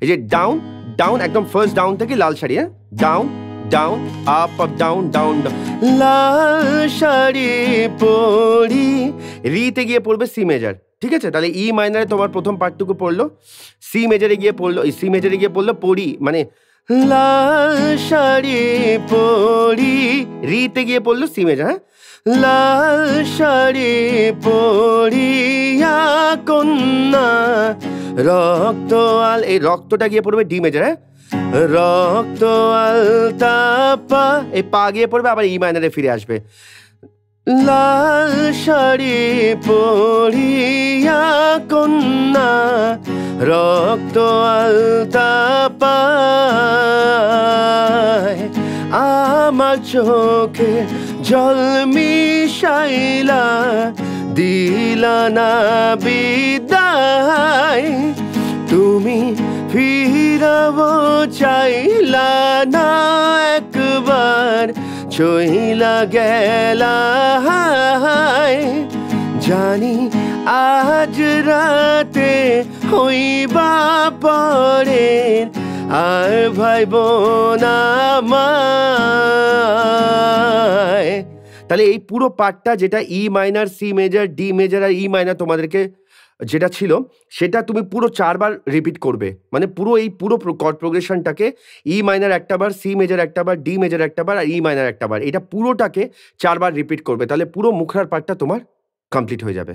এই যে down down, একদম ফার্স্ট ডাউন থেকে লাল শাড়ি, হ্যাঁ, down down up up down down, লাল শাড়ি পরি, রিতে গিয়ে পড়বে সি মেজার, ঠিক আছে? তাহলে ই মাইনারে তোমার প্রথম পার্টটুকু পড়লো, সি মেজারে গিয়ে পড়লো, সি মেজারে গিয়ে পড়লো পরি, মানে লাল শাড়ি পরি, রিতে গিয়ে পড়লো সি মেজার, হ্যাঁ, লাল শাড়ি পরিয়া কন্যা রক্ত আল, এই রক্তটা গিয়ে পড়বে ডি মেজার, হ্যাঁ, রক্ত আলতা পা, এই পা গিয়ে পড়বে আবার ই মাইনারে ফিরে আসবে, লাল শাড়ি পরিয়া কন্যা রক্ত আলতা পায়, আমার চোখে জল মিশাইলা দিলা না বিদায়, তুমি ফিরাবো চাইলা না একবার, চইলা গেলা, জানি আজ রাতে হইবা পরে আর ভাইব না আমায়। তাহলে এই পুরো পার্টটা যেটা E minor, C major, D major আর ই মাইনার তোমাদেরকে যেটা ছিল সেটা তুমি পুরো 4 বার রিপিট করবে, মানে পুরো এই পুরো কর্ড প্রোগ্রেশনটাকে ই মাইনার একটা বার, সি মেজর একটা বার, ডি মেজর একটা বার আর ই মাইনার একটা বার, এটা পুরোটাকে 4 বার রিপিট করবে, তাহলে পুরো মুখরার পার্টটা তোমার কমপ্লিট হয়ে যাবে।